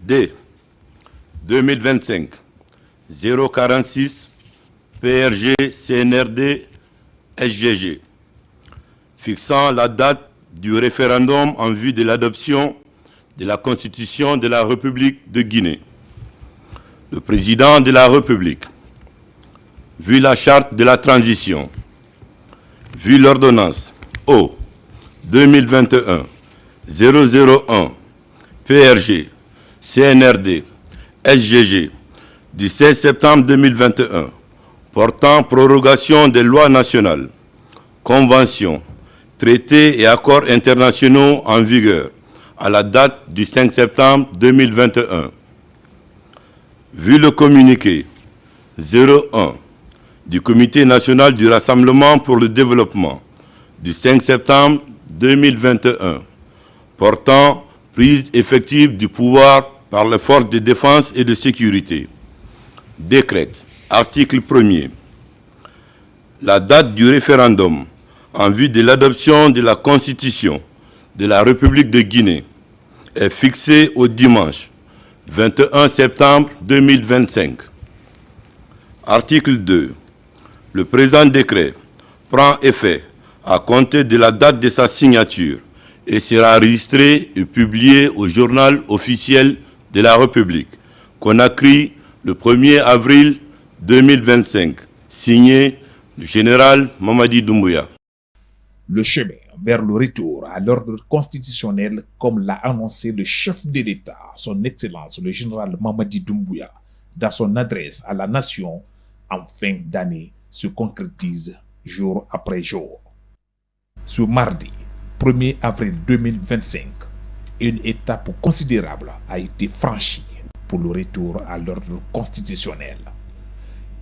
D 2025 046 PRG CNRD SGG, fixant la date du référendum en vue de l'adoption de la Constitution de la République de Guinée. Le président de la République, vu la charte de la transition, vu l'ordonnance O 2021 001 PRG CNRD SGG du 16 septembre 2021 portant prorogation des lois nationales, conventions, traités et accords internationaux en vigueur à la date du 5 septembre 2021. Vu le communiqué 01 du Comité national du Rassemblement pour le développement du 5 septembre 2021 portant prise effective du pouvoir par les forces de défense et de sécurité, décrète, article 1er, la date du référendum en vue de l'adoption de la Constitution de la République de Guinée est fixée au dimanche 21 septembre 2025. Article 2. Le présent décret prend effet à compter de la date de sa signature et sera enregistré et publié au journal officiel de la République, Conakry, le 1er avril 2025, signé le général Mamadi Doumbouya. Le chemin vers le retour à l'ordre constitutionnel, comme l'a annoncé le chef de l'État, son Excellence le général Mamadi Doumbouya, dans son adresse à la nation en fin d'année, se concrétise jour après jour. Ce mardi 1er avril 2025, une étape considérable a été franchie pour le retour à l'ordre constitutionnel.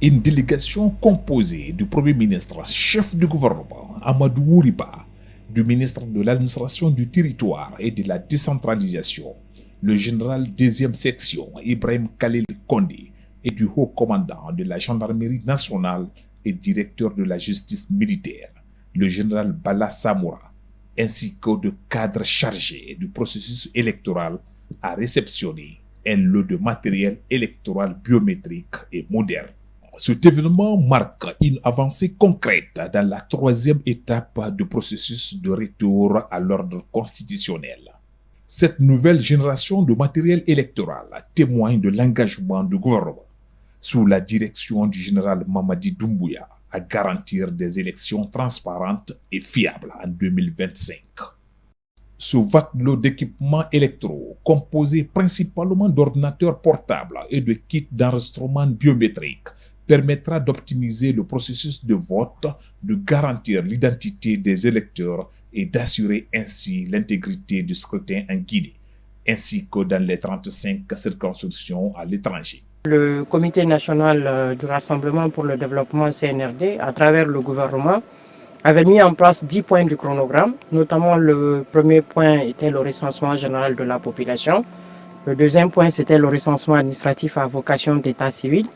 Une délégation composée du Premier ministre, chef du gouvernement, Amadou Ouriba, du ministre de l'administration du territoire et de la décentralisation, le général 2e section, Ibrahim Khalil Kondé, et du haut commandant de la gendarmerie nationale et directeur de la justice militaire, le général Bala Samoura, ainsi que de cadres chargés du processus électoral, a réceptionné un lot de matériel électoral biométrique et moderne. Cet événement marque une avancée concrète dans la 3e étape du processus de retour à l'ordre constitutionnel. Cette nouvelle génération de matériel électoral témoigne de l'engagement du gouvernement, sous la direction du général Mamadi Doumbouya, à garantir des élections transparentes et fiables en 2025. Ce vaste lot d'équipements électoraux, composé principalement d'ordinateurs portables et de kits d'enregistrement biométrique, permettra d'optimiser le processus de vote, de garantir l'identité des électeurs et d'assurer ainsi l'intégrité du scrutin en Guinée, ainsi que dans les 35 circonscriptions à l'étranger. Le Comité national du Rassemblement pour le développement CNRD, à travers le gouvernement, avait mis en place 10 points du chronogramme. Notamment, le premier point était le recensement général de la population. Le deuxième point, c'était le recensement administratif à vocation d'état civil,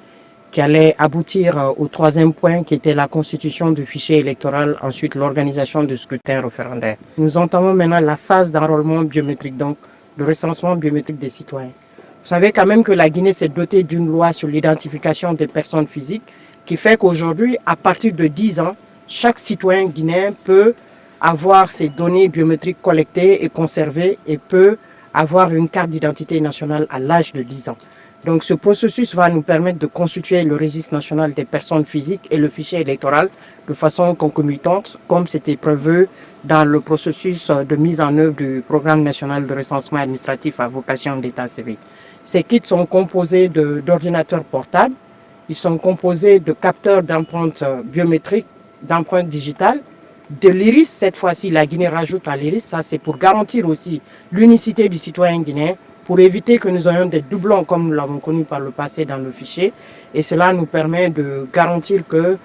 qui allait aboutir au troisième point, qui était la constitution du fichier électoral, ensuite l'organisation du scrutin référendaire. Nous entamons maintenant la phase d'enrôlement biométrique, donc de recensement biométrique des citoyens. Vous savez quand même que la Guinée s'est dotée d'une loi sur l'identification des personnes physiques qui fait qu'aujourd'hui, à partir de 10 ans, chaque citoyen guinéen peut avoir ses données biométriques collectées et conservées et peut avoir une carte d'identité nationale à l'âge de 10 ans. Donc ce processus va nous permettre de constituer le registre national des personnes physiques et le fichier électoral de façon concomitante, comme c'était prévu dans le processus de mise en œuvre du programme national de recensement administratif à vocation d'état civil. Ces kits sont composés d'ordinateurs portables, ils sont composés de capteurs d'empreintes biométriques, d'empreintes digitales, de l'iris. Cette fois-ci, la Guinée rajoute à l'iris, ça c'est pour garantir aussi l'unicité du citoyen guinéen, pour éviter que nous ayons des doublons comme nous l'avons connu par le passé dans le fichier. Et cela nous permet de garantir que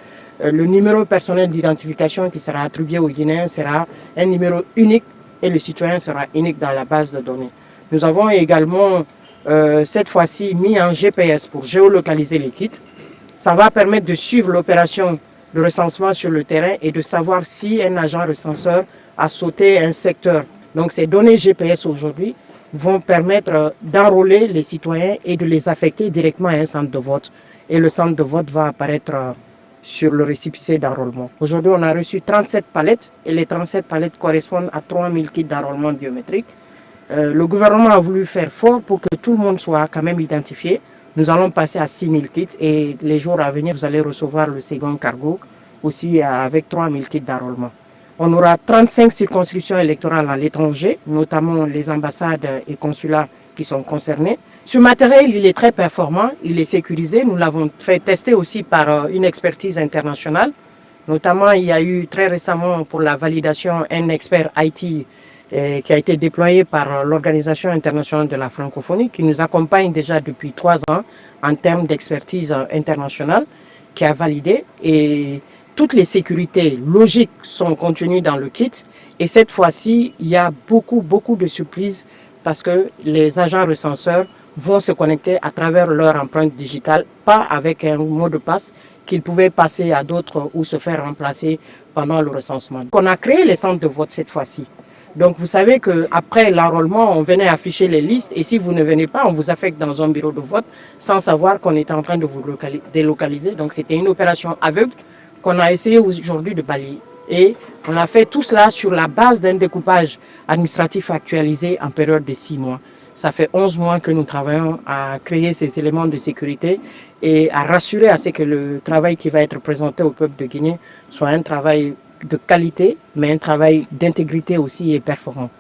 le numéro personnel d'identification qui sera attribué aux Guinéens sera un numéro unique et le citoyen sera unique dans la base de données. Nous avons également cette fois-ci mis un GPS pour géolocaliser les kits. Ça va permettre de suivre l'opération de recensement sur le terrain et de savoir si un agent recenseur a sauté un secteur. Donc ces données GPS aujourd'hui vont permettre d'enrôler les citoyens et de les affecter directement à un centre de vote. Et le centre de vote va apparaître sur le récépissé d'enrôlement. Aujourd'hui, on a reçu 37 palettes et les 37 palettes correspondent à 3000 kits d'enrôlement biométrique. Le gouvernement a voulu faire fort pour que tout le monde soit quand même identifié. Nous allons passer à 6000 kits et les jours à venir, vous allez recevoir le second cargo aussi avec 3000 kits d'enrôlement. On aura 35 circonscriptions électorales à l'étranger, notamment les ambassades et consulats qui sont concernés. Ce matériel, il est très performant, il est sécurisé. Nous l'avons fait tester aussi par une expertise internationale. Notamment, il y a eu très récemment pour la validation un expert IT qui a été déployé par l'Organisation internationale de la francophonie, qui nous accompagne déjà depuis 3 ans en termes d'expertise internationale, qui a validé. Et toutes les sécurités logiques sont contenues dans le kit. Et cette fois-ci, il y a beaucoup de surprises parce que les agents recenseurs vont se connecter à travers leur empreinte digitale, pas avec un mot de passe qu'ils pouvaient passer à d'autres ou se faire remplacer pendant le recensement. On a créé les centres de vote cette fois-ci. Donc vous savez qu'après l'enrôlement, on venait afficher les listes et si vous ne venez pas, on vous affecte dans un bureau de vote sans savoir qu'on était en train de vous délocaliser. Donc c'était une opération aveugle qu'on a essayé aujourd'hui de balayer. Et on a fait tout cela sur la base d'un découpage administratif actualisé en période de 6 mois. Ça fait 11 mois que nous travaillons à créer ces éléments de sécurité et à rassurer à ce que le travail qui va être présenté au peuple de Guinée soit un travail de qualité, mais un travail d'intégrité aussi et performant.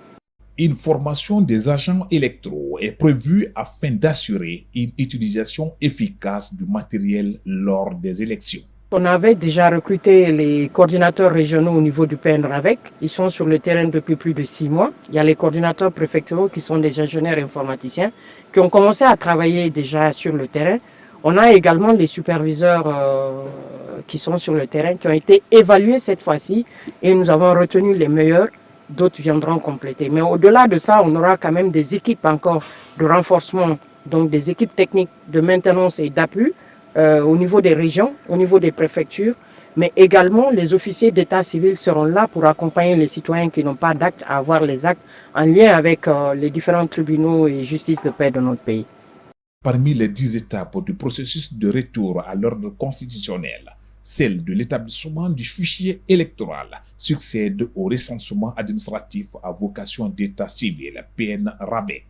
Une formation des agents électoraux est prévue afin d'assurer une utilisation efficace du matériel lors des élections. On avait déjà recruté les coordinateurs régionaux au niveau du PNRAVEC. Ils sont sur le terrain depuis plus de 6 mois. Il y a les coordinateurs préfectoraux qui sont des ingénieurs informaticiens qui ont commencé à travailler déjà sur le terrain. On a également les superviseurs qui sont sur le terrain, qui ont été évalués cette fois-ci et nous avons retenu les meilleurs. D'autres viendront compléter. Mais au-delà de ça, on aura quand même des équipes encore de renforcement, donc des équipes techniques de maintenance et d'appui au niveau des régions, au niveau des préfectures, mais également les officiers d'état civil seront là pour accompagner les citoyens qui n'ont pas d'actes à avoir les actes en lien avec les différents tribunaux et justice de paix de notre pays. Parmi les 10 étapes du processus de retour à l'ordre constitutionnel, celle de l'établissement du fichier électoral succède au recensement administratif à vocation d'état civil, PNRAVEC.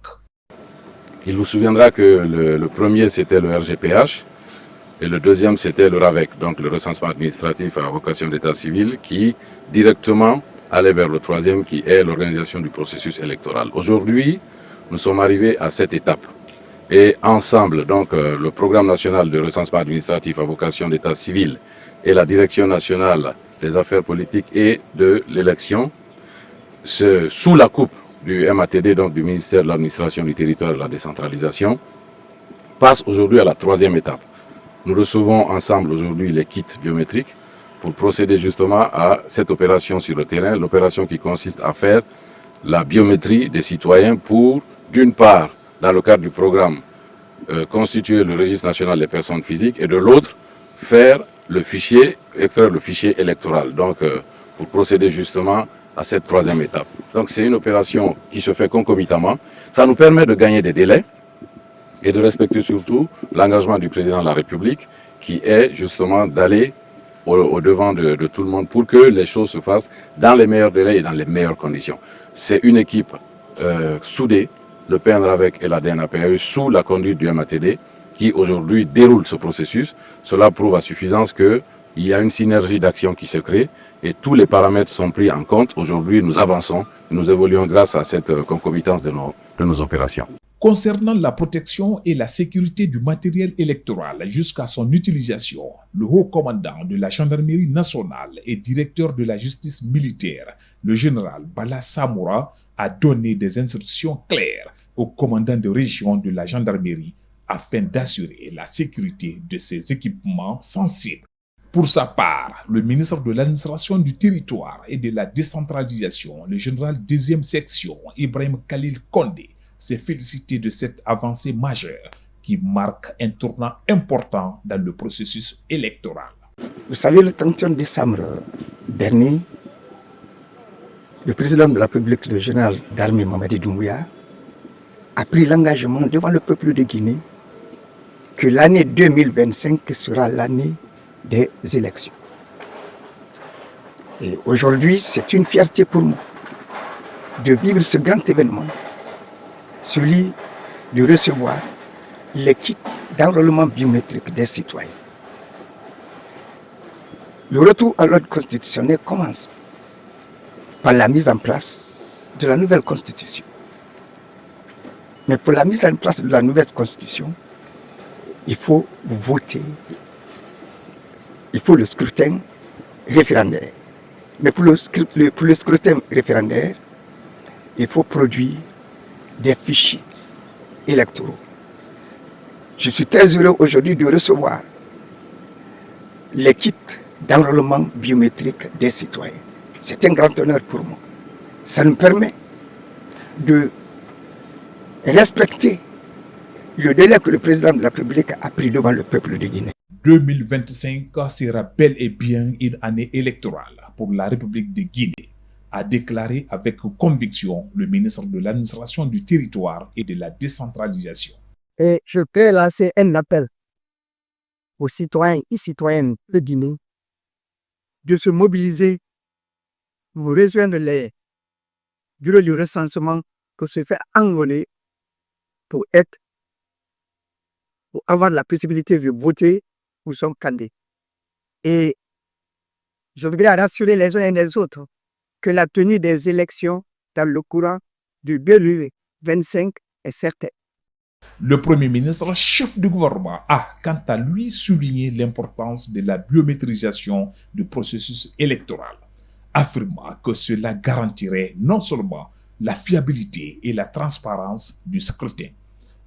Il vous souviendra que le premier c'était le RGPH et le deuxième c'était le RAVEC, donc le recensement administratif à vocation d'état civil qui directement allait vers le troisième qui est l'organisation du processus électoral. Aujourd'hui, nous sommes arrivés à cette étape. Et ensemble, donc le programme national de recensement administratif à vocation d'état civil et la direction nationale des affaires politiques et de l'élection, sous la coupe du MATD, donc du ministère de l'administration du territoire et de la décentralisation, passe aujourd'hui à la troisième étape. Nous recevons ensemble aujourd'hui les kits biométriques pour procéder justement à cette opération sur le terrain, l'opération qui consiste à faire la biométrie des citoyens pour, d'une part, dans le cadre du programme, constituer le registre national des personnes physiques et de l'autre, faire le fichier, extraire le fichier électoral, donc pour procéder justement à cette troisième étape. Donc c'est une opération qui se fait concomitamment. Ça nous permet de gagner des délais et de respecter surtout l'engagement du président de la République qui est justement d'aller au devant de tout le monde pour que les choses se fassent dans les meilleurs délais et dans les meilleures conditions. C'est une équipe soudée, le PNRAVEC et la DNAPAE sous la conduite du MATD qui aujourd'hui déroule ce processus. Cela prouve à suffisance qu'il y a une synergie d'action qui se crée et tous les paramètres sont pris en compte. Aujourd'hui, nous avançons, nous évoluons grâce à cette concomitance de nos opérations. Concernant la protection et la sécurité du matériel électoral jusqu'à son utilisation, le haut commandant de la gendarmerie nationale et directeur de la justice militaire, le général Bala Samoura, a donné des instructions claires au commandant de région de la gendarmerie afin d'assurer la sécurité de ces équipements sensibles. Pour sa part, le ministre de l'administration du territoire et de la décentralisation, le général 2e section, Ibrahim Khalil Kondé, s'est félicité de cette avancée majeure qui marque un tournant important dans le processus électoral. Vous savez, le 31 décembre dernier, le président de la République, le général d'armée Mamadi Doumbouya, a pris l'engagement devant le peuple de Guinée que l'année 2025 sera l'année des élections. Et aujourd'hui, c'est une fierté pour moi de vivre ce grand événement, celui de recevoir les kits d'enrôlement biométrique des citoyens. Le retour à l'ordre constitutionnel commence par la mise en place de la nouvelle constitution. Mais pour la mise en place de la nouvelle constitution, il faut voter, il faut le scrutin référendaire. Mais pour le scrutin référendaire, il faut produire des fichiers électoraux. Je suis très heureux aujourd'hui de recevoir les kits d'enrôlement biométrique des citoyens. C'est un grand honneur pour moi. Ça nous permet de respecter le délai que le président de la République a pris devant le peuple de Guinée. 2025 sera bel et bien une année électorale pour la République de Guinée, a déclaré avec conviction le ministre de l'Administration du Territoire et de la Décentralisation. Et je peux lancer un appel aux citoyens et citoyennes de Guinée de se mobiliser pour rejoindre les bureaux du recensement que se fait enrôler pour avoir la possibilité de voter pour son candidat. Et je voudrais rassurer les uns et les autres que la tenue des élections dans le courant du 2025 est certaine. Le Premier ministre, chef du gouvernement, a quant à lui souligné l'importance de la biométrisation du processus électoral, affirmant que cela garantirait non seulement la fiabilité et la transparence du scrutin,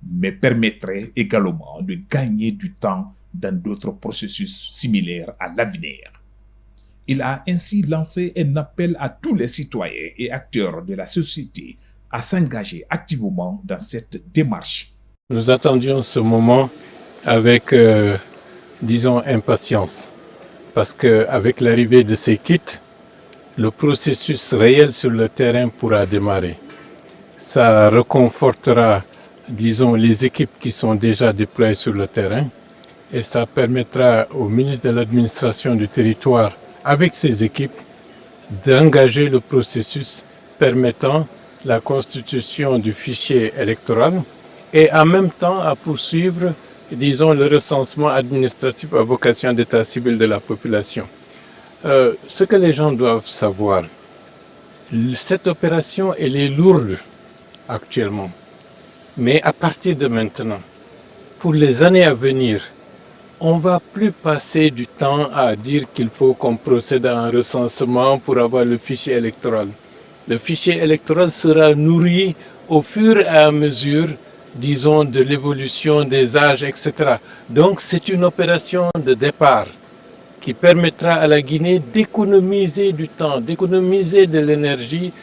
mais permettrait également de gagner du temps dans d'autres processus similaires à l'avenir. Il a ainsi lancé un appel à tous les citoyens et acteurs de la société à s'engager activement dans cette démarche. Nous attendions ce moment avec, disons, impatience, parce qu'avec l'arrivée de ces kits, le processus réel sur le terrain pourra démarrer. Ça reconfortera, disons, les équipes qui sont déjà déployées sur le terrain et ça permettra au ministre de l'Administration du Territoire, avec ses équipes, d'engager le processus permettant la constitution du fichier électoral et en même temps à poursuivre, disons, le recensement administratif à vocation d'état civil de la population. Ce que les gens doivent savoir, cette opération, elle est lourde actuellement. Mais à partir de maintenant, pour les années à venir, on ne va plus passer du temps à dire qu'il faut qu'on procède à un recensement pour avoir le fichier électoral. Le fichier électoral sera nourri au fur et à mesure, disons, de l'évolution des âges, etc. Donc c'est une opération de départ qui permettra à la Guinée d'économiser du temps, d'économiser de l'énergie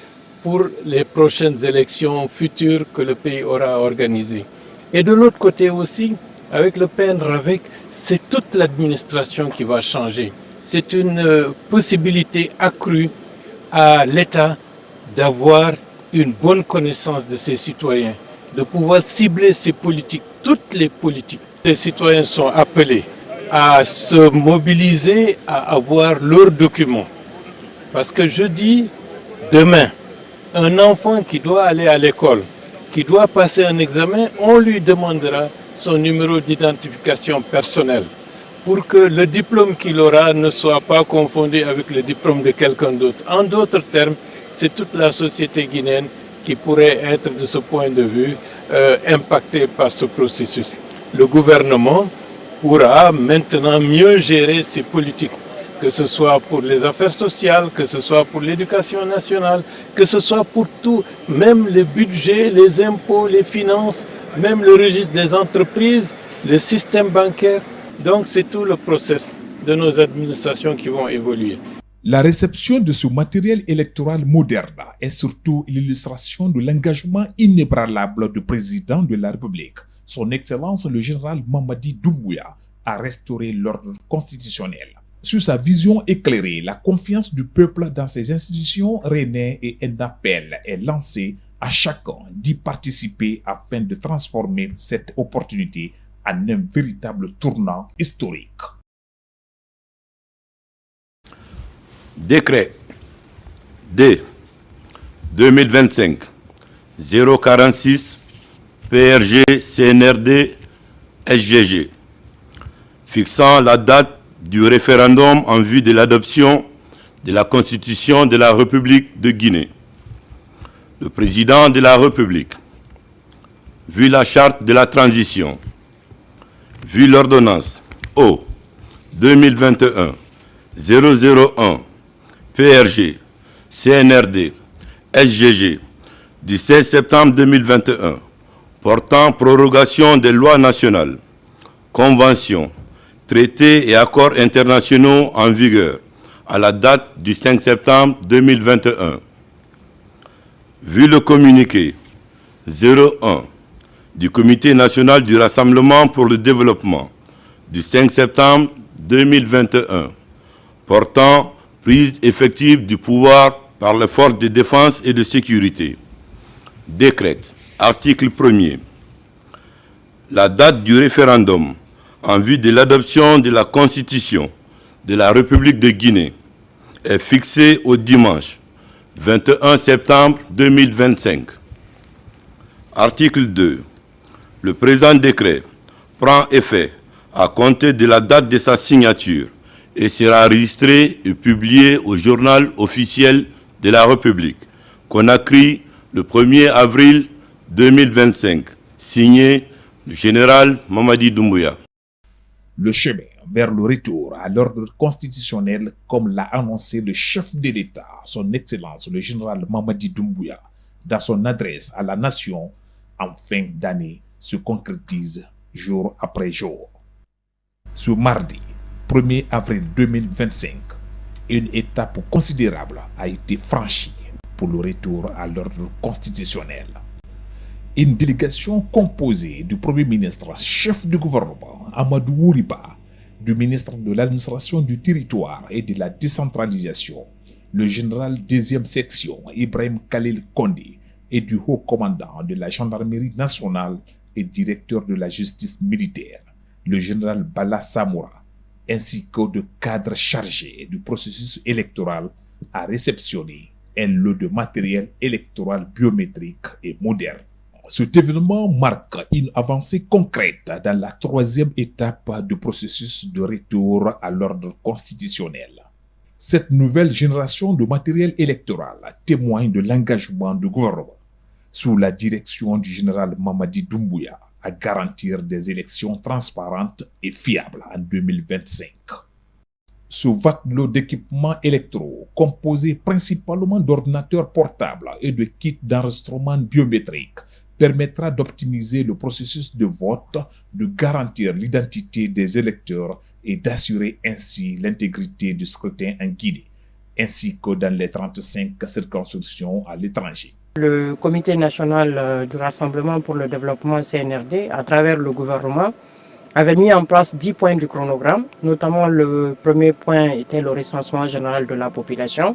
pour les prochaines élections futures que le pays aura organisées. Et de l'autre côté aussi, avec le PNRAVEC, c'est toute l'administration qui va changer. C'est une possibilité accrue à l'État d'avoir une bonne connaissance de ses citoyens, de pouvoir cibler ses politiques, toutes les politiques. Les citoyens sont appelés à se mobiliser, à avoir leurs documents. Parce que je dis, demain, un enfant qui doit aller à l'école, qui doit passer un examen, on lui demandera son numéro d'identification personnelle pour que le diplôme qu'il aura ne soit pas confondu avec le diplôme de quelqu'un d'autre. En d'autres termes, c'est toute la société guinéenne qui pourrait être de ce point de vue impactée par ce processus. Le gouvernement pourra maintenant mieux gérer ses politiques, que ce soit pour les affaires sociales, que ce soit pour l'éducation nationale, que ce soit pour tout, même les budgets, les impôts, les finances, même le registre des entreprises, le système bancaire. Donc c'est tout le processus de nos administrations qui vont évoluer. La réception de ce matériel électoral moderne est surtout l'illustration de l'engagement inébranlable du président de la République, son Excellence le général Mamadi Doumbouya, à restaurer l'ordre constitutionnel. Sur sa vision éclairée, la confiance du peuple dans ses institutions renaît et un appel est lancé À chacun d'y participer afin de transformer cette opportunité en un véritable tournant historique. Décret D 2025 046 PRG CNRD SGG fixant la date du référendum en vue de l'adoption de la Constitution de la République de Guinée. Le président de la République, vu la charte de la transition, vu l'ordonnance O 2021-001 PRG CNRD SGG du 16 septembre 2021 portant prorogation des lois nationales, conventions, traités et accords internationaux en vigueur à la date du 5 septembre 2021. Vu le communiqué 01 du Comité national du Rassemblement pour le développement du 5 septembre 2021 portant prise effective du pouvoir par les forces de défense et de sécurité, décrète, article 1er, la date du référendum en vue de l'adoption de la Constitution de la République de Guinée est fixée au dimanche 21 septembre 2025. Article 2. Le présent décret prend effet à compter de la date de sa signature et sera enregistré et publié au journal officiel de la République, Conakry, le 1er avril 2025, signé le général Mamadi Doumbouya. Le chemin vers le retour à l'ordre constitutionnel, comme l'a annoncé le chef de l'État, son Excellence le général Mamadi Doumbouya, dans son adresse à la nation en fin d'année, se concrétise jour après jour. Ce mardi 1er avril 2025, une étape considérable a été franchie pour le retour à l'ordre constitutionnel. Une délégation composée du Premier ministre, chef du gouvernement, Amadou Ouriba, du ministre de l'administration du territoire et de la décentralisation, le général 2e section, Ibrahim Khalil Kondé, et du haut commandant de la gendarmerie nationale et directeur de la justice militaire, le général Bala Samoura, ainsi que de cadres chargés du processus électoral, a réceptionné un lot de matériel électoral biométrique et moderne. Cet événement marque une avancée concrète dans la 3e étape du processus de retour à l'ordre constitutionnel. Cette nouvelle génération de matériel électoral témoigne de l'engagement du gouvernement, sous la direction du général Mamadi Doumbouya, à garantir des élections transparentes et fiables en 2025. Ce vaste lot d'équipements électoraux, composé principalement d'ordinateurs portables et de kits d'enregistrement biométrique, permettra d'optimiser le processus de vote, de garantir l'identité des électeurs et d'assurer ainsi l'intégrité du scrutin en Guinée, ainsi que dans les 35 circonscriptions à l'étranger. Le Comité national du Rassemblement pour le développement CNRD, à travers le gouvernement, avait mis en place 10 points du chronogramme. Notamment, le premier point était le recensement général de la population.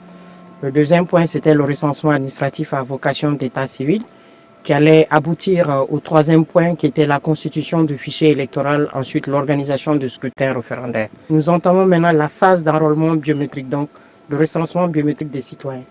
Le deuxième point, c'était le recensement administratif à vocation d'état civil, qui allait aboutir au troisième point, qui était la constitution du fichier électoral, ensuite l'organisation du scrutin référendaire. Nous entamons maintenant la phase d'enrôlement biométrique, donc le recensement biométrique des citoyens.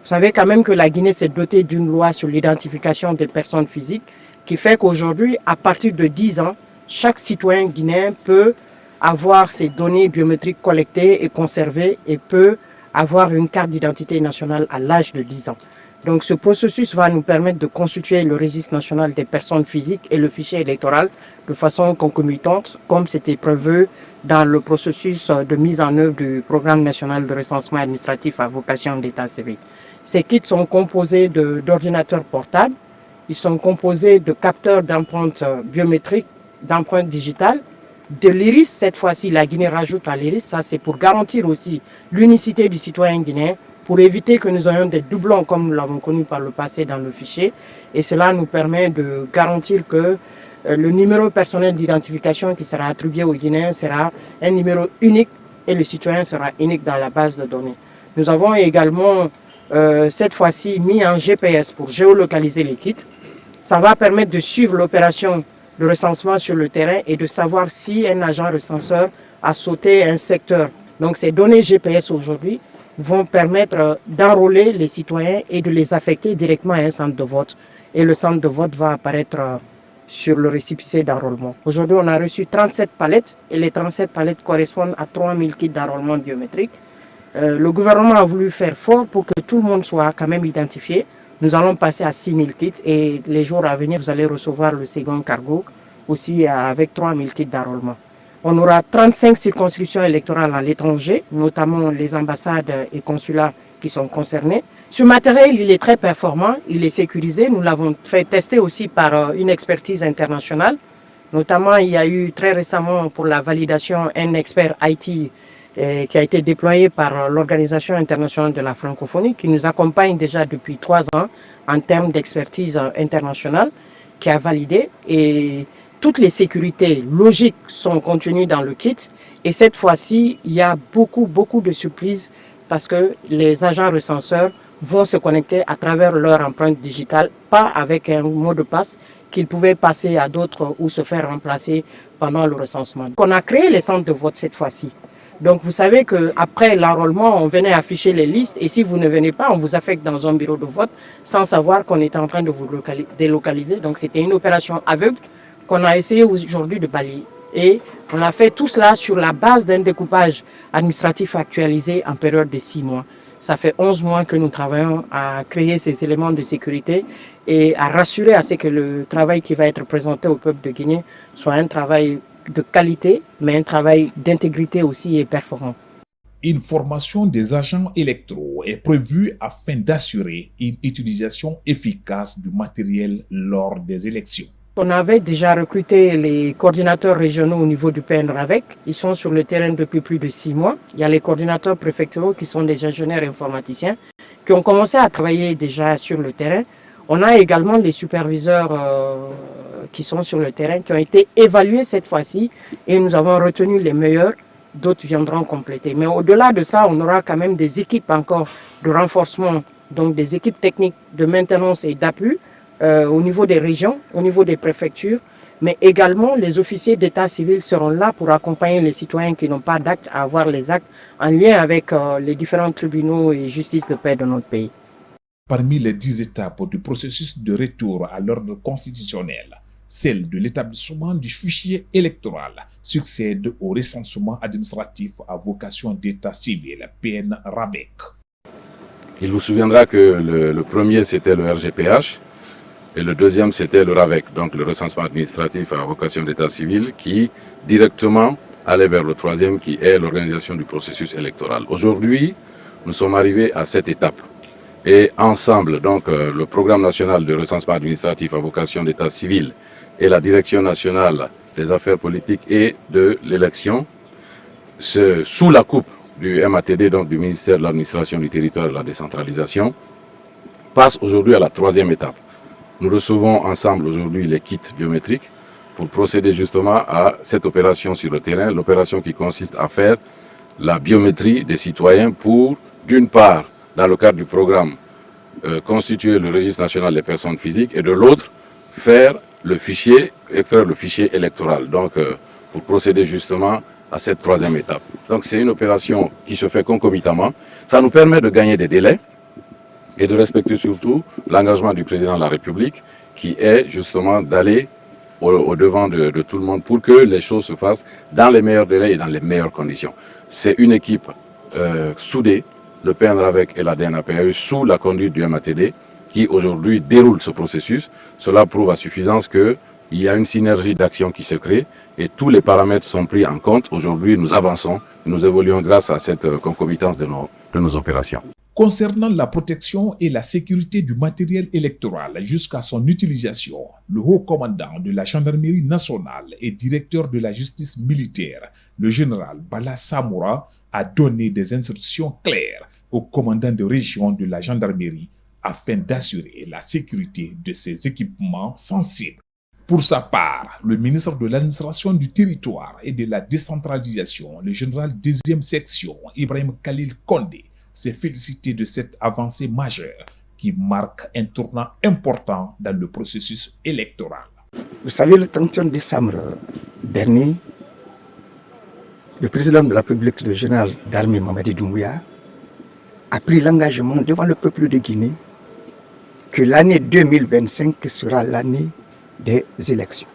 Vous savez quand même que la Guinée s'est dotée d'une loi sur l'identification des personnes physiques qui fait qu'aujourd'hui, à partir de 10 ans, chaque citoyen guinéen peut avoir ses données biométriques collectées et conservées et peut avoir une carte d'identité nationale à l'âge de 10 ans. Donc ce processus va nous permettre de constituer le registre national des personnes physiques et le fichier électoral de façon concomitante, comme c'était prévu dans le processus de mise en œuvre du programme national de recensement administratif à vocation d'état civil. Ces kits sont composés d'ordinateurs portables, ils sont composés de capteurs d'empreintes biométriques, d'empreintes digitales, de l'iris. Cette fois-ci, la Guinée rajoute à l'iris, ça c'est pour garantir aussi l'unicité du citoyen guinéen, pour éviter que nous ayons des doublons comme nous l'avons connu par le passé dans le fichier. Et cela nous permet de garantir que le numéro personnel d'identification qui sera attribué aux Guinéens sera un numéro unique et le citoyen sera unique dans la base de données. Nous avons également cette fois-ci mis en GPS pour géolocaliser les kits. Ça va permettre de suivre l'opération de recensement sur le terrain et de savoir si un agent recenseur a sauté un secteur. Donc ces données GPS aujourd'hui vont permettre d'enrôler les citoyens et de les affecter directement à un centre de vote. Et le centre de vote va apparaître sur le récépissé d'enrôlement. Aujourd'hui, on a reçu 37 palettes et les 37 palettes correspondent à 3000 kits d'enrôlement biométrique. Le gouvernement a voulu faire fort pour que tout le monde soit quand même identifié. Nous allons passer à 6000 kits et les jours à venir, vous allez recevoir le second cargo aussi avec 3000 kits d'enrôlement. On aura 35 circonscriptions électorales à l'étranger, notamment les ambassades et consulats qui sont concernés. Ce matériel, il est très performant, il est sécurisé. Nous l'avons fait tester aussi par une expertise internationale. Notamment, il y a eu très récemment pour la validation un expert IT qui a été déployé par l'Organisation internationale de la francophonie, qui nous accompagne déjà depuis 3 ans en termes d'expertise internationale, qui a validé. Et toutes les sécurités logiques sont contenues dans le kit. Et cette fois-ci, il y a beaucoup de surprises parce que les agents recenseurs vont se connecter à travers leur empreinte digitale, pas avec un mot de passe qu'ils pouvaient passer à d'autres ou se faire remplacer pendant le recensement. On a créé les centres de vote cette fois-ci. Donc vous savez qu'après l'enrôlement, on venait afficher les listes et si vous ne venez pas, on vous affecte dans un bureau de vote sans savoir qu'on était en train de vous délocaliser. Donc c'était une opération aveugle qu'on a essayé aujourd'hui de balayer. Et on a fait tout cela sur la base d'un découpage administratif actualisé en période de 6 mois. Ça fait 11 mois que nous travaillons à créer ces éléments de sécurité et à rassurer à ce que le travail qui va être présenté au peuple de Guinée soit un travail de qualité, mais un travail d'intégrité aussi et performant. Une formation des agents électoraux est prévue afin d'assurer une utilisation efficace du matériel lors des élections. On avait déjà recruté les coordinateurs régionaux au niveau du PNRAVEC. Ils sont sur le terrain depuis plus de 6 mois. Il y a les coordinateurs préfectoraux qui sont des ingénieurs informaticiens qui ont commencé à travailler déjà sur le terrain. On a également les superviseurs qui sont sur le terrain, qui ont été évalués cette fois-ci et nous avons retenu les meilleurs. D'autres viendront compléter. Mais au-delà de ça, on aura quand même des équipes encore de renforcement, donc des équipes techniques de maintenance et d'appui au niveau des régions, au niveau des préfectures, mais également les officiers d'état civil seront là pour accompagner les citoyens qui n'ont pas d'actes à avoir les actes en lien avec les différents tribunaux et justice de paix de notre pays. Parmi les 10 étapes du processus de retour à l'ordre constitutionnel, celle de l'établissement du fichier électoral succède au recensement administratif à vocation d'état civil, PNRAVEC. Il vous souviendra que le premier c'était le RGPH et le deuxième c'était le RAVEC, donc le recensement administratif à vocation d'état civil qui directement allait vers le troisième qui est l'organisation du processus électoral. Aujourd'hui, nous sommes arrivés à cette étape. Et ensemble, donc le programme national de recensement administratif à vocation d'état civil et la direction nationale des affaires politiques et de l'élection, sous la coupe du MATD, donc du ministère de l'administration du territoire et de la décentralisation, passe aujourd'hui à la troisième étape. Nous recevons ensemble aujourd'hui les kits biométriques pour procéder justement à cette opération sur le terrain, l'opération qui consiste à faire la biométrie des citoyens pour, d'une part, dans le cadre du programme, constituer le registre national des personnes physiques et de l'autre, faire le fichier, extraire le fichier électoral, donc pour procéder justement à cette troisième étape. Donc c'est une opération qui se fait concomitamment. Ça nous permet de gagner des délais et de respecter surtout l'engagement du président de la République qui est justement d'aller au devant de tout le monde pour que les choses se fassent dans les meilleurs délais et dans les meilleures conditions. C'est une équipe soudée, le PNRAVEC et la DNAPAE sous la conduite du MATD qui aujourd'hui déroule ce processus. Cela prouve à suffisance qu'il y a une synergie d'action qui se crée et tous les paramètres sont pris en compte. Aujourd'hui, nous avançons, nous évoluons grâce à cette concomitance de nos opérations. Concernant la protection et la sécurité du matériel électoral jusqu'à son utilisation, le haut commandant de la gendarmerie nationale et directeur de la justice militaire, le général Bala Samoura, a donné des instructions claires au commandant de région de la gendarmerie afin d'assurer la sécurité de ces équipements sensibles. Pour sa part, le ministre de l'administration du territoire et de la décentralisation, le général 2e section Ibrahim Khalil Kondé, s'est félicité de cette avancée majeure qui marque un tournant important dans le processus électoral. Vous savez, le 31 décembre dernier, le président de la République, le général d'armée Mamadi Doumbouya, a pris l'engagement devant le peuple de Guinée que l'année 2025 sera l'année des élections.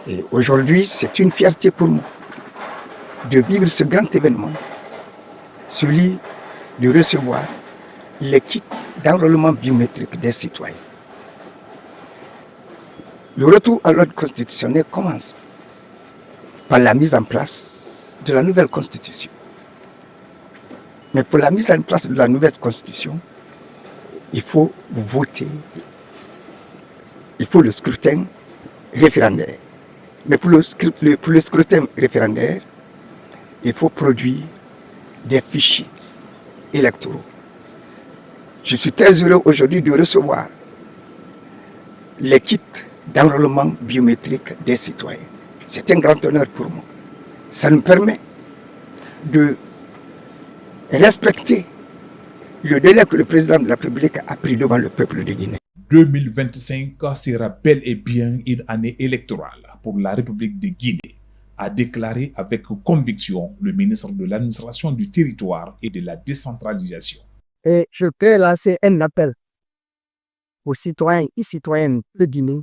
Et aujourd'hui, c'est une fierté pour moi de vivre ce grand événement, celui de recevoir les kits d'enrôlement biométrique des citoyens. Le retour à l'ordre constitutionnel commence par la mise en place de la nouvelle constitution. Mais pour la mise en place de la nouvelle constitution, il faut voter, il faut le scrutin référendaire. Mais pour le scrutin référendaire, il faut produire des fichiers électoraux. Je suis très heureux aujourd'hui de recevoir les kits d'enrôlement biométrique des citoyens. C'est un grand honneur pour moi. Ça nous permet de respecter le délai que le président de la République a pris devant le peuple de Guinée. 2025 sera bel et bien une année électorale pour la République de Guinée, a déclaré avec conviction le ministre de l'administration du territoire et de la décentralisation. Et je voudrais lancer un appel aux citoyens et citoyennes de Guinée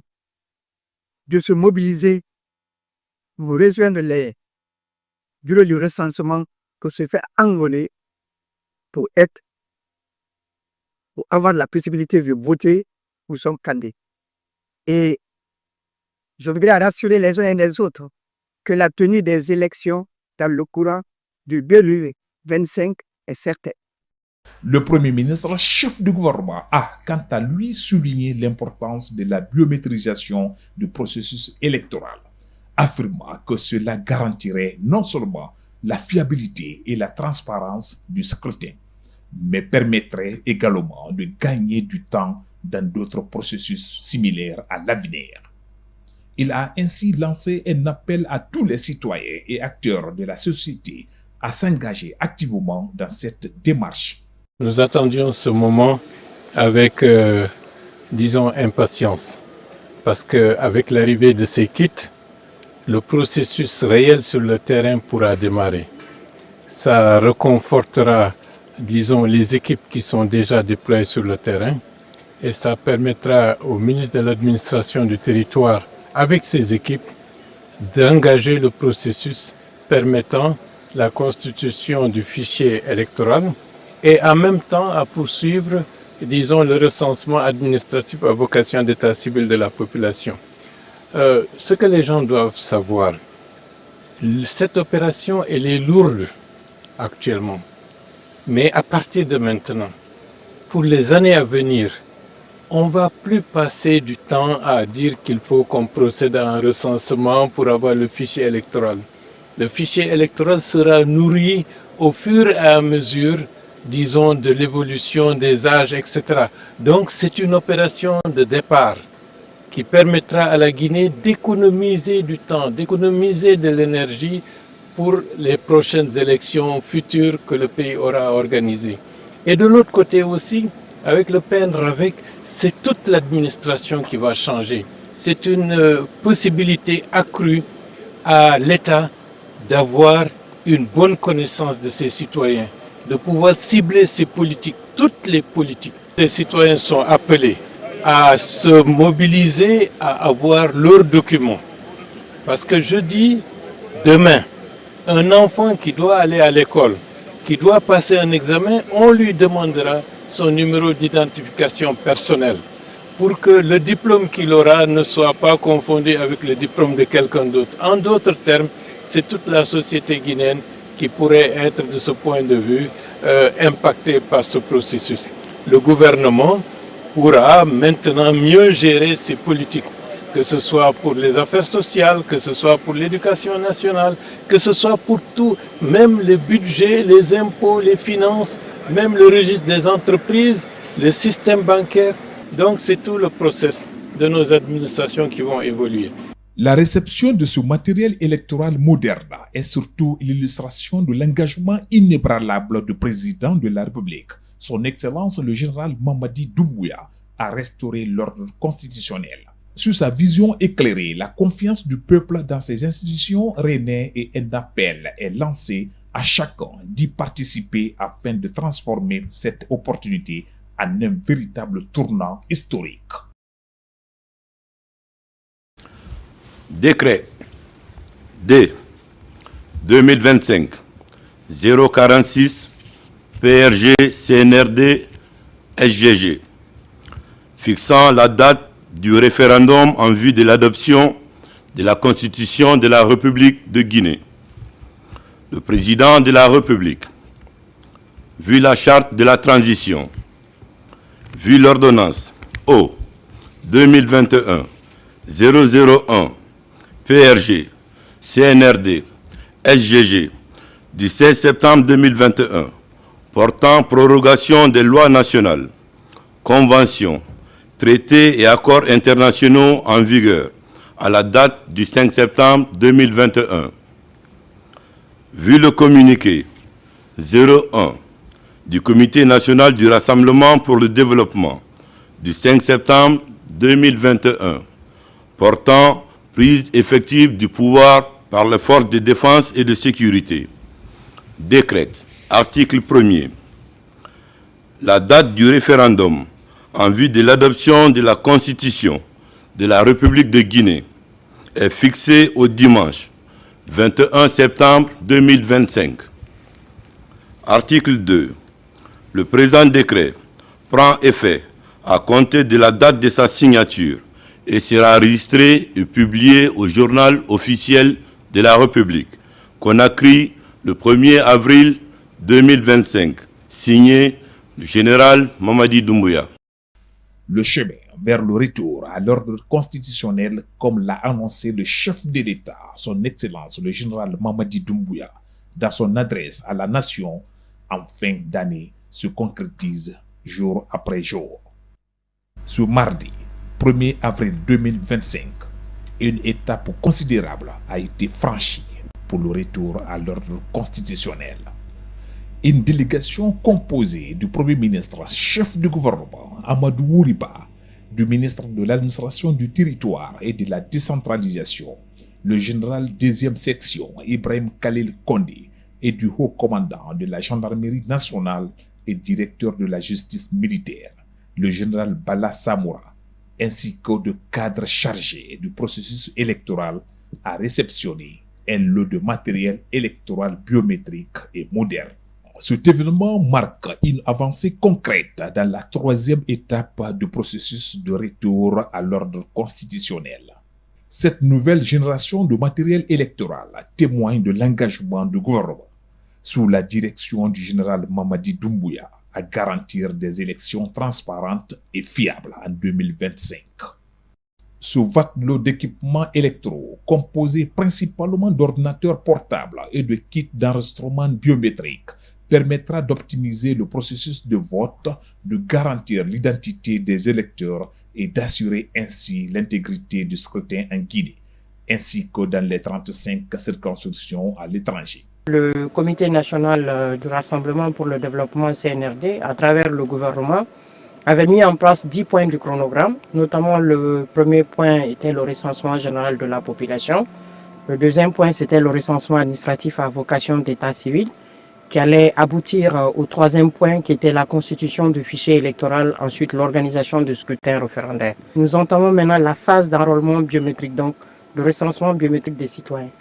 de se mobiliser pour rejoindre les bureaux du recensement que se fait enrôler pour avoir la possibilité de voter pour son candidat. Et je voudrais rassurer les uns et les autres que la tenue des élections dans le courant du 2025 est certaine. Le Premier ministre, chef du gouvernement, a quant à lui souligné l'importance de la biométrisation du processus électoral, affirmant que cela garantirait non seulement la fiabilité et la transparence du scrutin, mais permettrait également de gagner du temps dans d'autres processus similaires à l'avenir. Il a ainsi lancé un appel à tous les citoyens et acteurs de la société à s'engager activement dans cette démarche. Nous attendions ce moment avec, disons, impatience, parce qu'avec l'arrivée de ces kits, le processus réel sur le terrain pourra démarrer. Ça reconfortera, disons, les équipes qui sont déjà déployées sur le terrain et ça permettra au ministre de l'administration du territoire, avec ses équipes, d'engager le processus permettant la constitution du fichier électoral et en même temps à poursuivre, disons, le recensement administratif à vocation d'état civil de la population. Ce que les gens doivent savoir, cette opération, elle est lourde actuellement. Mais à partir de maintenant, pour les années à venir, on ne va plus passer du temps à dire qu'il faut qu'on procède à un recensement pour avoir le fichier électoral. Le fichier électoral sera nourri au fur et à mesure, disons, de l'évolution des âges, etc. Donc c'est une opération de départ qui permettra à la Guinée d'économiser du temps, d'économiser de l'énergie pour les prochaines élections futures que le pays aura organisées. Et de l'autre côté aussi, avec le PNRAVEC, c'est toute l'administration qui va changer. C'est une possibilité accrue à l'État d'avoir une bonne connaissance de ses citoyens, de pouvoir cibler ses politiques, toutes les politiques. Les citoyens sont appelés à se mobiliser, à avoir leurs documents. Parce que je dis, demain, un enfant qui doit aller à l'école, qui doit passer un examen, on lui demandera son numéro d'identification personnelle pour que le diplôme qu'il aura ne soit pas confondu avec le diplôme de quelqu'un d'autre. En d'autres termes, c'est toute la société guinéenne qui pourrait être de ce point de vue impactée par ce processus. Le gouvernement pourra maintenant mieux gérer ses politiques, que ce soit pour les affaires sociales, que ce soit pour l'éducation nationale, que ce soit pour tout, même le budget, les impôts, les finances, même le registre des entreprises, le système bancaire. Donc c'est tout le processus de nos administrations qui vont évoluer. La réception de ce matériel électoral moderne est surtout l'illustration de l'engagement inébranlable du président de la République, son Excellence le général Mamadi Doumbouya, à restaurer l'ordre constitutionnel. Sur sa vision éclairée, la confiance du peuple dans ses institutions renaît et un appel est lancé à chacun d'y participer afin de transformer cette opportunité en un véritable tournant historique. Décret D 2025 046 PRG CNRD SGG fixant la date du référendum en vue de l'adoption de la Constitution de la République de Guinée. Le président de la République, vu la charte de la transition, vu l'ordonnance O 2021-001 PRG CNRD SGG du 16 septembre 2021 portant prorogation des lois nationales, conventions, traités et accords internationaux en vigueur à la date du 5 septembre 2021. Vu le communiqué 01 du Comité national du Rassemblement pour le développement du 5 septembre 2021 portant prise effective du pouvoir par les forces de défense et de sécurité, décrète, article 1er, la date du référendum en vue de l'adoption de la Constitution de la République de Guinée est fixée au dimanche 21 septembre 2025. Article 2. Le présent décret prend effet à compter de la date de sa signature et sera enregistré et publié au journal officiel de la République, Conakry, le 1er avril 2025, signé le général Mamadi Doumbouya. Le chemin vers le retour à l'ordre constitutionnel, comme l'a annoncé le chef de l'État, son Excellence le général Mamadi Doumbouya, dans son adresse à la nation en fin d'année, se concrétise jour après jour. Ce mardi 1er avril 2025, une étape considérable a été franchie pour le retour à l'ordre constitutionnel. Une délégation composée du Premier ministre, chef du gouvernement, Amadou Ouriba, du ministre de l'administration du territoire et de la décentralisation, le général 2e section, Ibrahim Khalil Kondé, et du haut commandant de la gendarmerie nationale et directeur de la justice militaire, le général Bala Samoura, ainsi que de cadres chargés du processus électoral, a réceptionné un lot de matériel électoral biométrique et moderne. Cet événement marque une avancée concrète dans la 3e étape du processus de retour à l'ordre constitutionnel. Cette nouvelle génération de matériel électoral témoigne de l'engagement du gouvernement, sous la direction du général Mamadi Doumbouya, à garantir des élections transparentes et fiables en 2025. Ce vaste lot d'équipements électoraux, composé principalement d'ordinateurs portables et de kits d'enregistrement biométrique, permettra d'optimiser le processus de vote, de garantir l'identité des électeurs et d'assurer ainsi l'intégrité du scrutin en Guinée, ainsi que dans les 35 circonscriptions à l'étranger. Le Comité national du Rassemblement pour le développement CNRD, à travers le gouvernement, avait mis en place 10 points du chronogramme. Notamment, le premier point était le recensement général de la population. Le deuxième point, c'était le recensement administratif à vocation d'état civil, qui allait aboutir au troisième point, qui était la constitution du fichier électoral, ensuite l'organisation du scrutin référendaire. Nous entamons maintenant la phase d'enrôlement biométrique, donc le recensement biométrique des citoyens.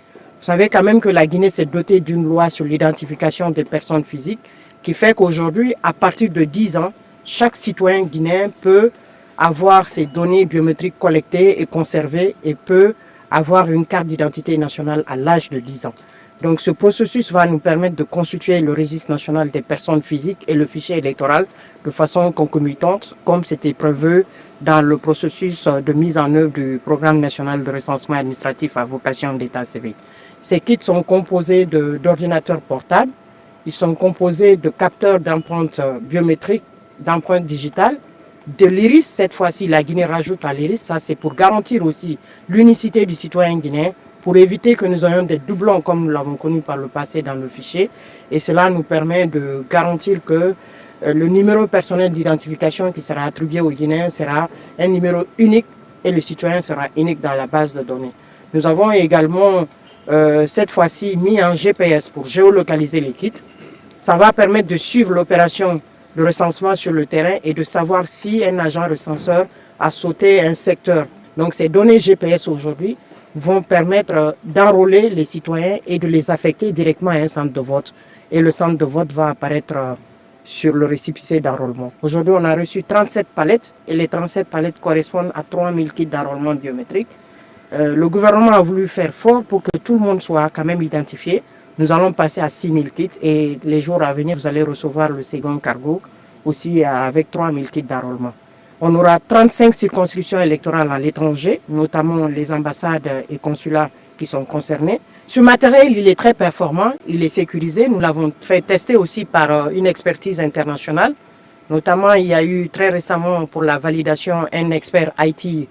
Vous savez quand même que la Guinée s'est dotée d'une loi sur l'identification des personnes physiques qui fait qu'aujourd'hui, à partir de 10 ans, chaque citoyen guinéen peut avoir ses données biométriques collectées et conservées et peut avoir une carte d'identité nationale à l'âge de 10 ans. Donc ce processus va nous permettre de constituer le registre national des personnes physiques et le fichier électoral de façon concomitante, comme c'était prévu dans le processus de mise en œuvre du programme national de recensement administratif à vocation d'état civil. Ces kits sont composés d'ordinateurs portables, ils sont composés de capteurs d'empreintes biométriques, d'empreintes digitales, de l'IRIS. Cette fois-ci, la Guinée rajoute à l'IRIS. Ça, c'est pour garantir aussi l'unicité du citoyen guinéen, pour éviter que nous ayons des doublons comme nous l'avons connu par le passé dans le fichier. Et cela nous permet de garantir que le numéro personnel d'identification qui sera attribué aux Guinéens sera un numéro unique et le citoyen sera unique dans la base de données. Nous avons également cette fois-ci mis un GPS pour géolocaliser les kits. Ça va permettre de suivre l'opération de recensement sur le terrain et de savoir si un agent recenseur a sauté un secteur. Donc ces données GPS aujourd'hui vont permettre d'enrôler les citoyens et de les affecter directement à un centre de vote. Et le centre de vote va apparaître sur le récépissé d'enrôlement. Aujourd'hui, on a reçu 37 palettes et les 37 palettes correspondent à 3000 kits d'enrôlement biométrique. Le gouvernement a voulu faire fort pour que tout le monde soit quand même identifié. Nous allons passer à 6000 kits et les jours à venir, vous allez recevoir le second cargo aussi avec 3000 kits d'enrôlement. On aura 35 circonscriptions électorales à l'étranger, notamment les ambassades et consulats qui sont concernés. Ce matériel, il est très performant, il est sécurisé. Nous l'avons fait tester aussi par une expertise internationale. Notamment, il y a eu très récemment pour la validation un expert IT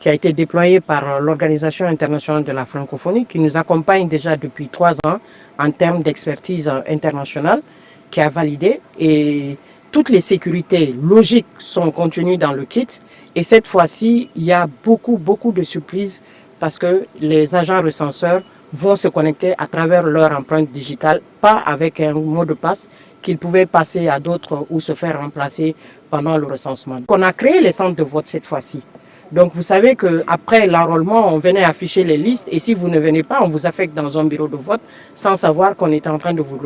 qui a été déployé par l'Organisation internationale de la francophonie, qui nous accompagne déjà depuis 3 ans en termes d'expertise internationale, qui a validé. Et toutes les sécurités logiques sont contenues dans le kit. Et cette fois-ci, il y a beaucoup de surprises parce que les agents recenseurs vont se connecter à travers leur empreinte digitale, pas avec un mot de passe qu'ils pouvaient passer à d'autres ou se faire remplacer pendant le recensement. On a créé les centres de vote cette fois-ci. Donc vous savez qu'après l'enrôlement, on venait afficher les listes et si vous ne venez pas, on vous affecte dans un bureau de vote sans savoir qu'on était en train de vous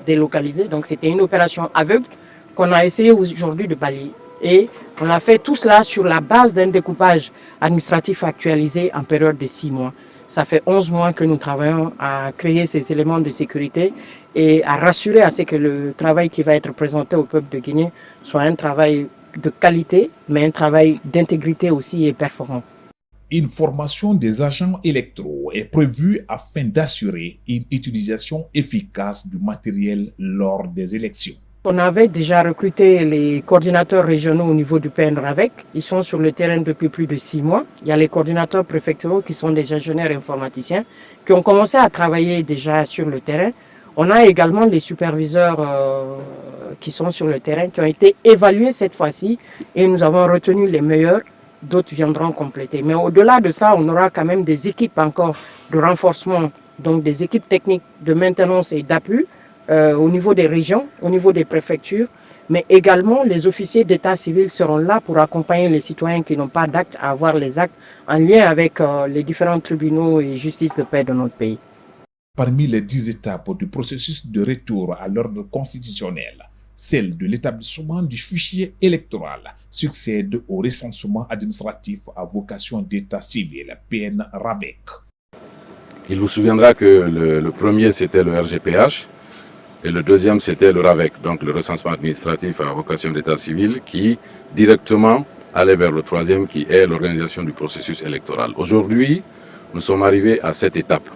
délocaliser. Donc c'était une opération aveugle qu'on a essayé aujourd'hui de balayer. Et on a fait tout cela sur la base d'un découpage administratif actualisé en période de 6 mois. Ça fait 11 mois que nous travaillons à créer ces éléments de sécurité et à rassurer à ce que le travail qui va être présenté au peuple de Guinée soit un travail de qualité, mais un travail d'intégrité aussi et performant. Une formation des agents électoraux est prévue afin d'assurer une utilisation efficace du matériel lors des élections. On avait déjà recruté les coordinateurs régionaux au niveau du PNRAVEC. Ils sont sur le terrain depuis plus de 6 mois. Il y a les coordinateurs préfectoraux qui sont des ingénieurs informaticiens qui ont commencé à travailler déjà sur le terrain. On a également les superviseurs qui sont sur le terrain, qui ont été évalués cette fois-ci et nous avons retenu les meilleurs. D'autres viendront compléter. Mais au-delà de ça, on aura quand même des équipes encore de renforcement, donc des équipes techniques de maintenance et d'appui au niveau des régions, au niveau des préfectures, mais également les officiers d'état civil seront là pour accompagner les citoyens qui n'ont pas d'actes à avoir les actes en lien avec les différents tribunaux et justice de paix de notre pays. Parmi les 10 étapes du processus de retour à l'ordre constitutionnel, celle de l'établissement du fichier électoral succède au recensement administratif à vocation d'état civil, PNRAVEC. Il vous souviendra que le premier c'était le RGPH et le deuxième c'était le RAVEC, donc le recensement administratif à vocation d'état civil qui directement allait vers le troisième qui est l'organisation du processus électoral. Aujourd'hui, nous sommes arrivés à cette étape.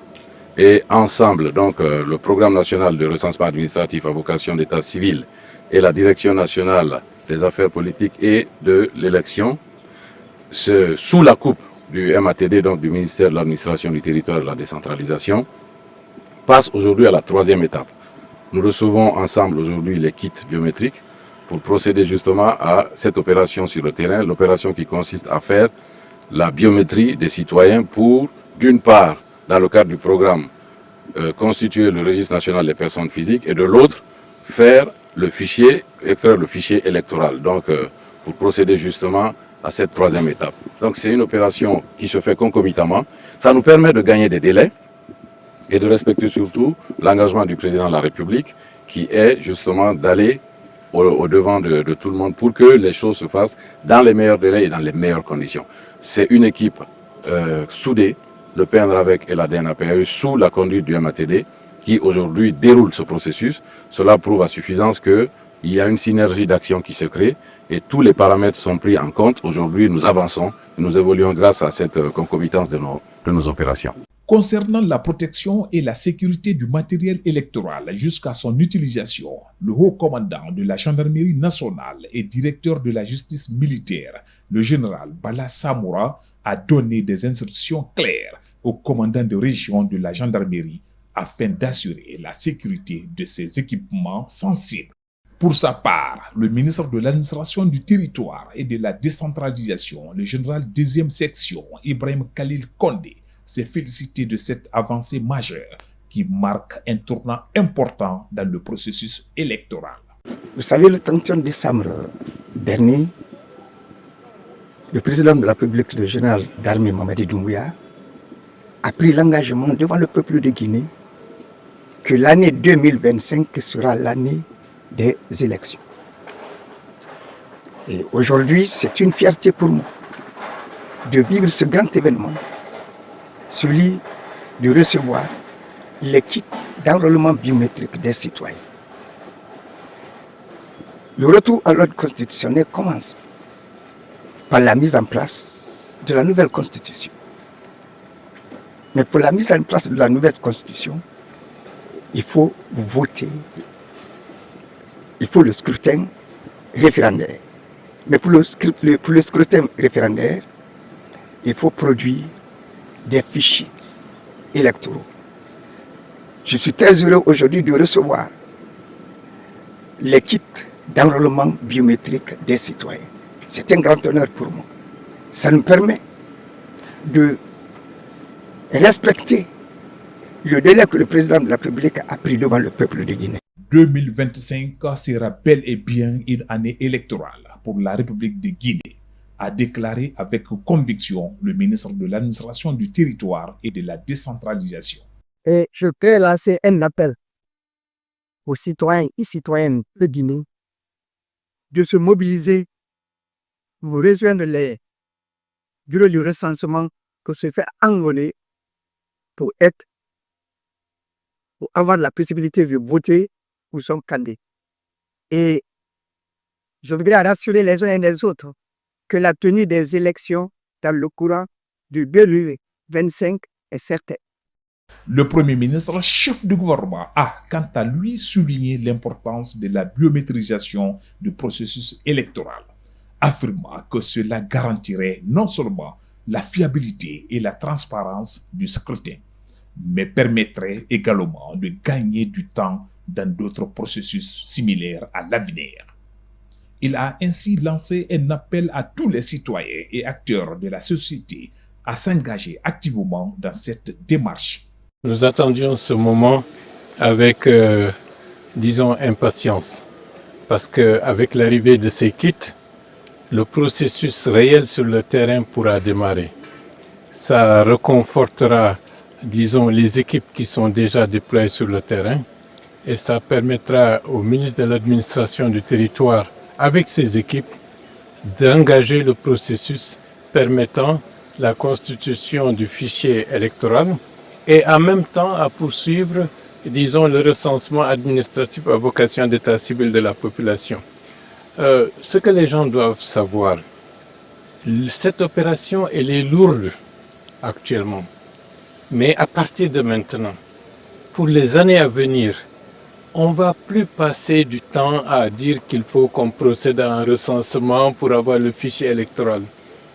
Et ensemble, donc le programme national de recensement administratif à vocation d'état civil et la direction nationale des affaires politiques et de l'élection, sous la coupe du MATD, donc du ministère de l'administration du territoire et de la décentralisation, passe aujourd'hui à la troisième étape. Nous recevons ensemble aujourd'hui les kits biométriques pour procéder justement à cette opération sur le terrain, l'opération qui consiste à faire la biométrie des citoyens pour, d'une part, dans le cadre du programme, constituer le registre national des personnes physiques et de l'autre, faire le fichier, extraire le fichier électoral, donc pour procéder justement à cette troisième étape. Donc c'est une opération qui se fait concomitamment. Ça nous permet de gagner des délais et de respecter surtout l'engagement du président de la République qui est justement d'aller au devant de tout le monde pour que les choses se fassent dans les meilleurs délais et dans les meilleures conditions. C'est une équipe soudée, le PNRAVEC et la DNAPAE sous la conduite du MATD qui aujourd'hui déroule ce processus. Cela prouve à suffisance qu'il y a une synergie d'action qui se crée et tous les paramètres sont pris en compte. Aujourd'hui, nous avançons et nous évoluons grâce à cette concomitance de nos opérations. Concernant la protection et la sécurité du matériel électoral jusqu'à son utilisation, le haut commandant de la gendarmerie nationale et directeur de la justice militaire, le général Bala Samoura, a donné des instructions claires au commandant de région de la gendarmerie afin d'assurer la sécurité de ces équipements sensibles. Pour sa part, le ministre de l'administration du territoire et de la décentralisation, le général 2e section, Ibrahim Khalil Kondé, s'est félicité de cette avancée majeure qui marque un tournant important dans le processus électoral. Vous savez, le 31 décembre dernier, le président de la République, le général d'armée Mamadi Doumbouya, a pris l'engagement devant le peuple de Guinée que l'année 2025 sera l'année des élections. Et aujourd'hui, c'est une fierté pour moi de vivre ce grand événement, celui de recevoir les kits d'enrôlement biométrique des citoyens. Le retour à l'ordre constitutionnel commence par la mise en place de la nouvelle constitution. Mais pour la mise en place de la nouvelle constitution, il faut voter, il faut le scrutin référendaire. Mais pour le scrutin référendaire, il faut produire des fichiers électoraux. Je suis très heureux aujourd'hui de recevoir les kits d'enrôlement biométrique des citoyens. C'est un grand honneur pour moi. Ça nous permet de respecter le délai que le président de la République a pris devant le peuple de Guinée. 2025 sera bel et bien une année électorale pour la République de Guinée, a déclaré avec conviction le ministre de l'administration du territoire et de la décentralisation. Et je voudrais lancer un appel aux citoyens et citoyennes de Guinée de se mobiliser pour rejoindre les bureaux du recensement que se fait enrôler pour avoir la possibilité de voter pour son candidat. Et je voudrais rassurer les uns et les autres que la tenue des élections dans le courant du 2025 est certaine. Le Premier ministre, chef du gouvernement, a quant à lui souligné l'importance de la biométrisation du processus électoral, affirmant que cela garantirait non seulement la fiabilité et la transparence du scrutin, mais permettrait également de gagner du temps dans d'autres processus similaires à l'avenir. Il a ainsi lancé un appel à tous les citoyens et acteurs de la société à s'engager activement dans cette démarche. Nous attendions ce moment avec, disons, impatience, parce qu'avec l'arrivée de ces kits, le processus réel sur le terrain pourra démarrer. Ça reconfortera, disons, les équipes qui sont déjà déployées sur le terrain et ça permettra au ministre de l'administration du territoire, avec ses équipes, d'engager le processus permettant la constitution du fichier électoral et en même temps à poursuivre, disons, le recensement administratif à vocation d'état civil de la population. Ce que les gens doivent savoir, cette opération, elle est lourde actuellement. Mais à partir de maintenant, pour les années à venir, on ne va plus passer du temps à dire qu'il faut qu'on procède à un recensement pour avoir le fichier électoral.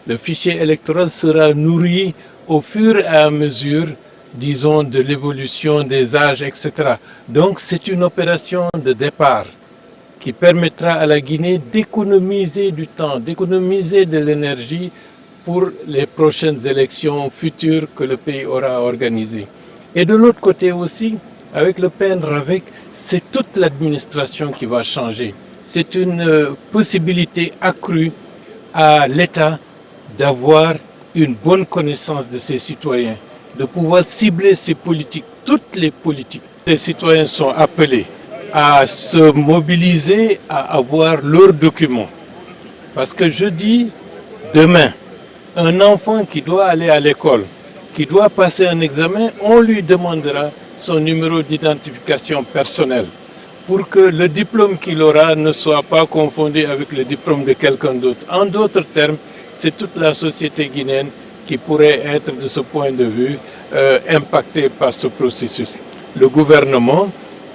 Le fichier électoral sera nourri au fur et à mesure, disons, de l'évolution des âges, etc. Donc c'est une opération de départ qui permettra à la Guinée d'économiser du temps, d'économiser de l'énergie pour les prochaines élections futures que le pays aura organisées. Et de l'autre côté aussi, avec le PNRAVEC, c'est toute l'administration qui va changer. C'est une possibilité accrue à l'État d'avoir une bonne connaissance de ses citoyens, de pouvoir cibler ses politiques, toutes les politiques. Les citoyens sont appelés à se mobiliser, à avoir leurs documents. Parce que je dis, demain, un enfant qui doit aller à l'école, qui doit passer un examen, on lui demandera son numéro d'identification personnelle pour que le diplôme qu'il aura ne soit pas confondu avec le diplôme de quelqu'un d'autre. En d'autres termes, c'est toute la société guinéenne qui pourrait être de ce point de vue impactés par ce processus. Le gouvernement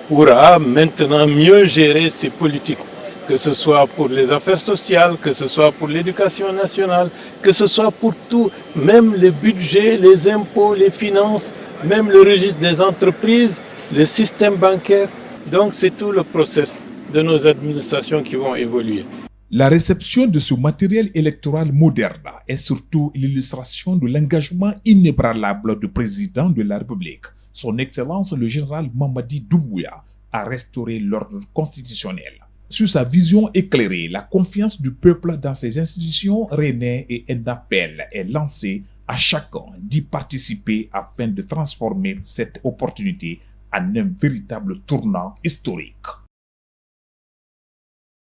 pourra maintenant mieux gérer ses politiques, que ce soit pour les affaires sociales, que ce soit pour l'éducation nationale, que ce soit pour tout, même les budgets, les impôts, les finances, même le registre des entreprises, le système bancaire. Donc c'est tout le processus de nos administrations qui vont évoluer. La réception de ce matériel électoral moderne est surtout l'illustration de l'engagement inébranlable du président de la République, son Excellence le général Mamadi Doumbouya, à restaurer l'ordre constitutionnel. Sur sa vision éclairée, la confiance du peuple dans ses institutions renaît et un appel est lancé à chacun d'y participer afin de transformer cette opportunité en un véritable tournant historique.